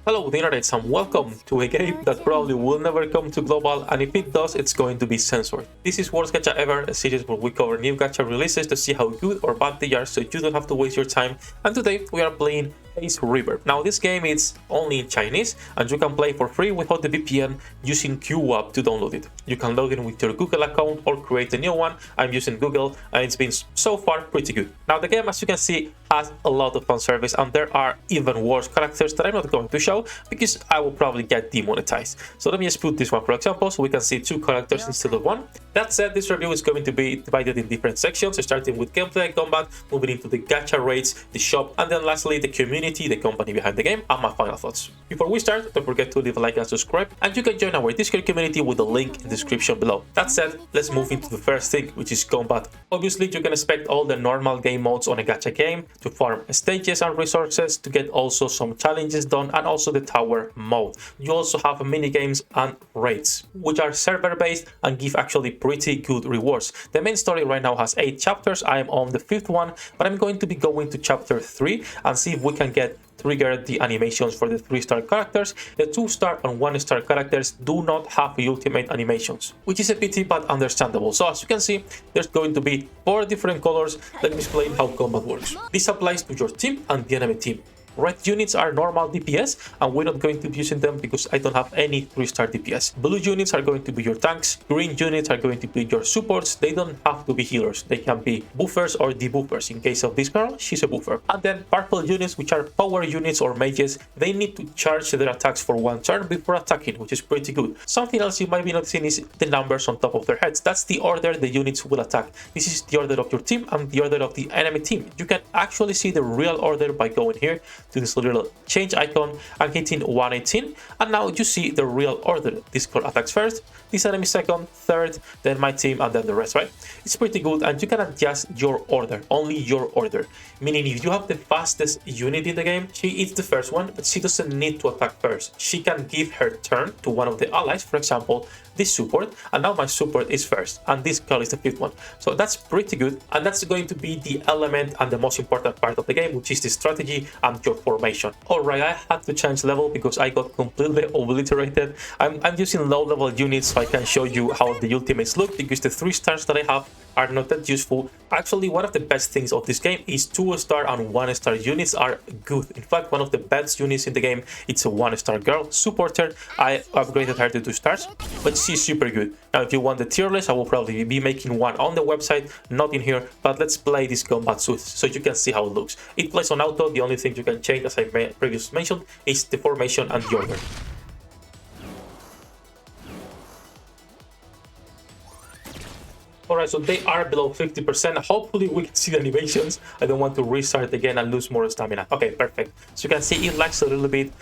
Hello degenerates and welcome to a game that probably will never come to global, and if it does, it's going to be censored. This is Worst Gacha Ever, a series where we cover new gacha releases to see how good or bad they are so you don't have to waste your time, and today we are playing Ace Reverb. Now this game is only in Chinese and you can play for free without the VPN using QWAP to download it. You can log in with your Google account or create a new one. I'm using Google and it's been so far pretty good. Now the game, as you can see, has a lot of fan service and there are even worse characters that I'm not going to show because I will probably get demonetized. So let me just put this one for example so we can see two characters instead of one. That said, this review is going to be divided in different sections, starting with gameplay and combat, moving into the gacha rates, the shop, and then lastly the community, the company behind the game, and my final thoughts. Before we start, don't forget to leave a like and subscribe, and you can join our Discord community with the link in the description below. That said, let's move into the first thing, which is combat. Obviously, you can expect all the normal game modes on a gacha game, to farm stages and resources, to get also some challenges done, and also the tower mode. You also have mini games and raids, which are server based and give actually pretty good rewards. The main story right now has 8 chapters. I am on the 5th one, but I'm going to be going to chapter 3 and see if we can get trigger the animations for the 3-star characters. The 2-star and 1-star characters do not have ultimate animations, which is a pity but understandable. So as you can see, there's going to be 4 different colors. Let me explain how combat works. This applies to your team and the enemy team. Red units are normal DPS and we're not going to be using them because I don't have any 3-star DPS. Blue units are going to be your tanks. Green units are going to be your supports. They don't have to be healers. They can be buffers or debuffers. In case of this girl, she's a buffer. And then purple units, which are power units or mages, they need to charge their attacks for 1 turn before attacking, which is pretty good. Something else you might be noticing is the numbers on top of their heads. That's the order the units will attack. This is the order of your team and the order of the enemy team. You can actually see the real order by going here to this little change icon and hitting 118, and now you see the real order. This girl attacks first, this enemy second, third, then my team, and then the rest, right? It's pretty good, and you can adjust your order, only your order. Meaning if you have the fastest unit in the game, she is the first one, but she doesn't need to attack first. She can give her turn to one of the allies, for example, this support, and now my support is first, and this girl is the 5th one. So that's pretty good, and that's going to be the element and the most important part of the game, which is the strategy and your formation. Alright, I had to change level because I got completely obliterated. I'm using low level units so I can show you how the ultimates look, because the 3 stars that I have are not that useful. Actually, one of the best things of this game is 2-star and 1-star units are good. In fact, one of the best units in the game, it's a 1-star girl supporter. I upgraded her to 2 stars, but she's super good. Now, if you want the tier list, I will probably be making one on the website, not in here, but let's play this combat suit so you can see how it looks. It plays on auto. The only thing you can change, as I previously mentioned, is the formation and the order. Alright, so they are below 50%. Hopefully we can see the animations. I don't want to restart again and lose more stamina. Okay, perfect. So you can see it lags a little bit,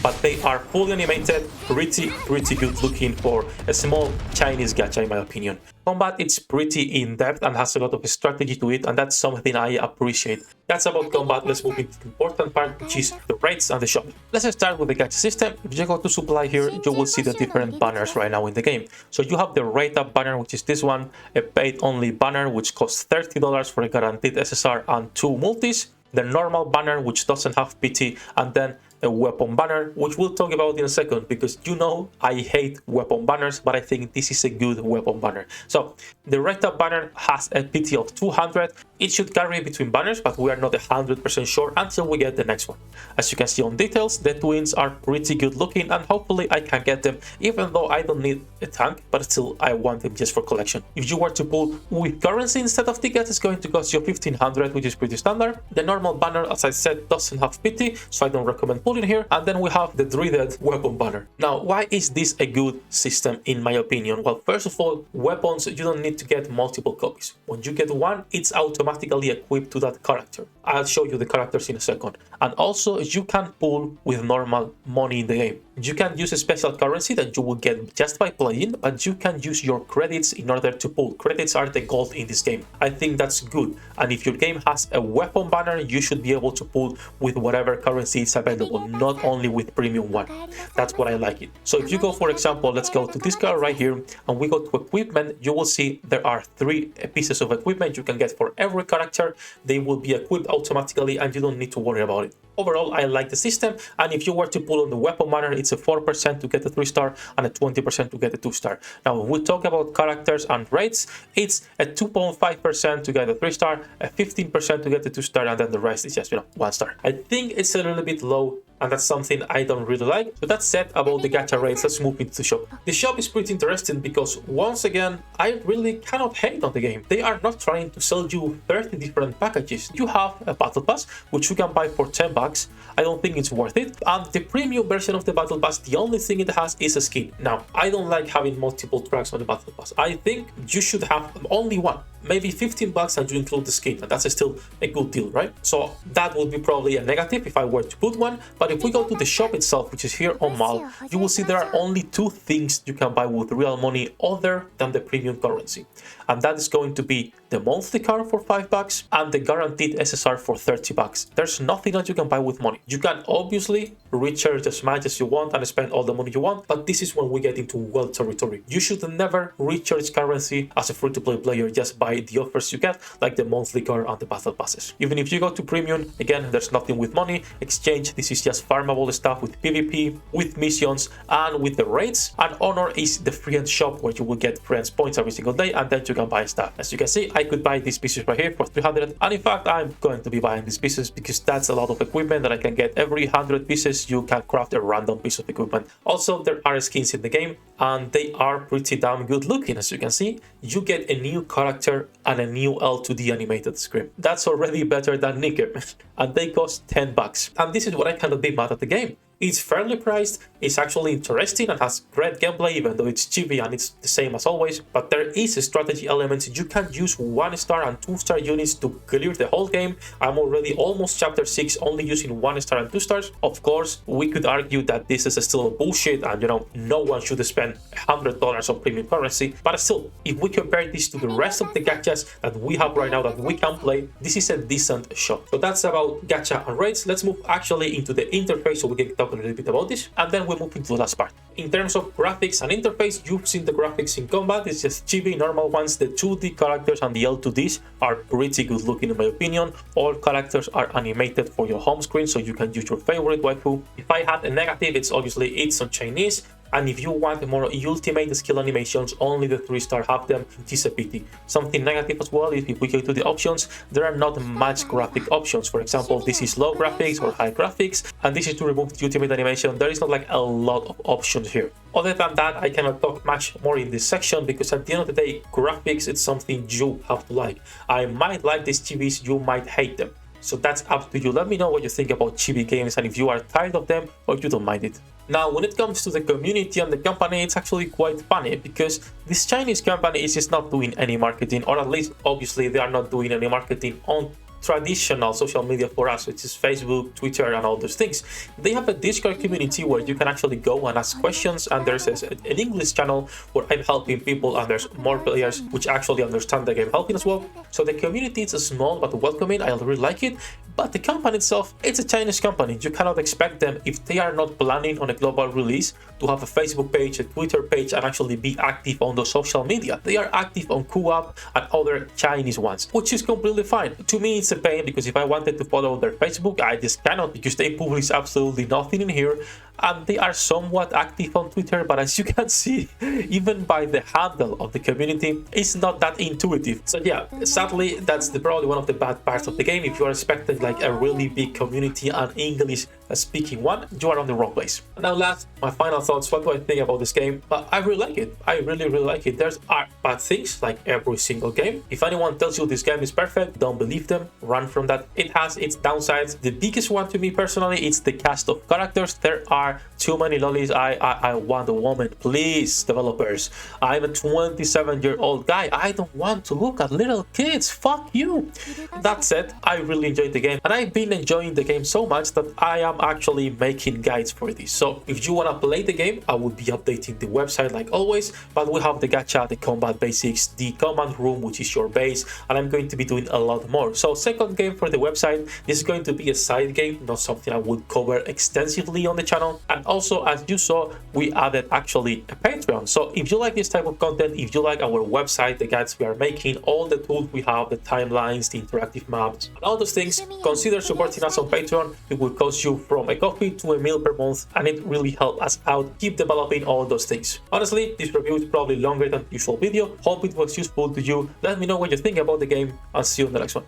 but they are fully animated. Pretty good looking for a small Chinese gacha, in my opinion. Combat, it's pretty in-depth and has a lot of strategy to it, and that's something I appreciate. That's about combat. Let's move into the important part, which is the raids and the shop. Let's start with the gacha system. If you go to supply here, you will see the different banners right now in the game. So you have the rate up banner, which is this one, a paid only banner, which costs $30 for a guaranteed SSR and 2 multis, the normal banner, which doesn't have PT, and then a weapon banner, which we'll talk about in a second, because you know I hate weapon banners, but I think this is a good weapon banner. So the right up banner has a PT of 200. It should carry between banners, but we are not 100% sure until we get the next one. As you can see on details, the twins are pretty good looking, and hopefully I can get them, even though I don't need a tank, but still I want them just for collection. If you were to pull with currency instead of tickets, it's going to cost you 1500, which is pretty standard. The normal banner, as I said, doesn't have PT, so I don't recommend pulling here. And then we have the dreaded weapon banner. Now, why is this a good system in my opinion? Well, first of all, weapons, you don't need to get multiple copies. When you get one, it's automatically equipped to that character. I'll show you the characters in a second. And also, you can pull with normal money in the game. You can use a special currency that you will get just by playing, but you can use your credits in order to pull. Credits are the gold in this game. I think that's good. And if your game has a weapon banner, you should be able to pull with whatever currency is available, not only with premium one. That's what I like it. So if you go, for example, let's go to this card right here, and we go to equipment, you will see there are 3 pieces of equipment you can get for every character. They will be equipped automatically and you don't need to worry about it. Overall, I like the system, and if you were to pull on the weapon manner, it's a 4% to get the 3-star and a 20% to get the 2-star. Now, when we talk about characters and rates, it's a 2.5% to get the 3-star, a 15% to get the 2-star, and then the rest is just, 1-star. I think it's a little bit low, and that's something I don't really like. So that's said about the gacha rates, let's move into the shop. The shop is pretty interesting because, once again, I really cannot hate on the game. They are not trying to sell you 30 different packages. You have a battle pass, which you can buy for 10 bucks. I don't think it's worth it. And the premium version of the battle pass, the only thing it has is a skin. Now, I don't like having multiple tracks on the battle pass. I think you should have only one. Maybe 15 bucks and you include the skin, and that's still a good deal, right? So that would be probably a negative if I were to put one. But if we go to the shop itself, which is here on Mal, you will see there are only 2 things you can buy with real money other than the premium currency. And that is going to be the monthly card for 5 bucks and the guaranteed SSR for 30 bucks. There's nothing that you can buy with money. You can obviously recharge as much as you want and spend all the money you want, but this is when we get into wild territory. You should never recharge currency as a free-to-play player, just buy the offers you get, like the monthly card and the battle passes. Even if you go to premium, again, there's nothing with money exchange. This is just farmable stuff with PvP, with missions, and with the raids. And honor is the friend shop where you will get friends points every single day, and then you can buy stuff. As you can see, I could buy these pieces right here for 300, and in fact I'm going to be buying these pieces because that's a lot of equipment that I can get. Every 100 pieces you can craft a random piece of equipment. Also, there are skins in the game and they are pretty damn good looking. As you can see, you get a new character and a new L2D animated screen. That's already better than Nicker, and they cost 10 bucks. And this is what I cannot be mad at the game. It's fairly priced, it's actually interesting and has great gameplay, even though it's chibi and it's the same as always. But there is a strategy element. You can use 1-star and 2-star units to clear the whole game. I'm already almost chapter 6 only using 1-star and 2-stars. Of course, we could argue that this is still bullshit and no one should spend $100 on premium currency. But still, if we compare this to the rest of the gachas that we have right now that we can play, this is a decent shop. So that's about gacha and raids. Let's move actually into the interface so we can talk a little bit about this, and then we move into the last part. In terms of graphics and interface, you've seen the graphics in combat. It's just chibi normal ones. The 2D characters and the L2Ds are pretty good looking in my opinion. All characters are animated for your home screen, so you can use your favorite waifu. If I had a negative, it's obviously it's on Chinese. And if you want more ultimate skill animations, only the 3-star have them, which is a pity. Something negative as well is if we go to the options, there are not much graphic options. For example, this is low graphics or high graphics, and this is to remove the ultimate animation. There is not like a lot of options here. Other than that, I cannot talk much more in this section because at the end of the day, graphics is something you have to like. I might like these chibis, you might hate them. So that's up to you. Let me know what you think about chibi games and if you are tired of them or you don't mind it. Now, when it comes to the community and the company, it's actually quite funny because this Chinese company is just not doing any marketing, or at least obviously they are not doing any marketing on traditional social media for us, which is Facebook, Twitter, and all those things. They have a Discord community where you can actually go and ask questions, and there's an English channel where I'm helping people, and there's more players which actually understand the game helping as well. So the community is small but welcoming. I really like it. But the company itself, it's a Chinese company. You cannot expect them, if they are not planning on a global release, to have a Facebook page, a Twitter page, and actually be active on the social media. They are active on Co-op and other Chinese ones, which is completely fine. To me, it's a pain because if I wanted to follow their Facebook, I just cannot because they publish absolutely nothing in here. And they are somewhat active on Twitter, but as you can see, even by the handle of the community, it's not that intuitive. So yeah, sadly, that's probably one of the bad parts of the game. If you are expecting like a really big community and English speaking one, you are on the wrong place. Now last, my final thoughts, what do I think about this game? But I really like it. I really like it. There's bad things like every single game. If anyone tells you this game is perfect, don't believe them, run from that. It has its downsides. The biggest one to me personally, it's the cast of characters. There are too many lollies. I want a woman, please, developers. I'm a 27-year-old guy. I don't want to look at little kids. Fuck you. That said, I really enjoyed the game, and I've been enjoying the game so much that I am actually making guides for this. So if you want to play the game, I will be updating the website like always, but we have the gacha, the combat basics, the command room, which is your base, and I'm going to be doing a lot more. So second game for the website, this is going to be a side game, not something I would cover extensively on the channel. And also, as you saw, we added actually a Patreon. So if you like this type of content, if you like our website, the guides we are making, all the tools we have, the timelines, the interactive maps, and all those things, consider supporting us on Patreon. It will cost you from a coffee to a meal per month, and it really helps us out keep developing all those things. Honestly, this review is probably longer than the usual video. Hope it was useful to you. Let me know what you think about the game, and see you on the next one.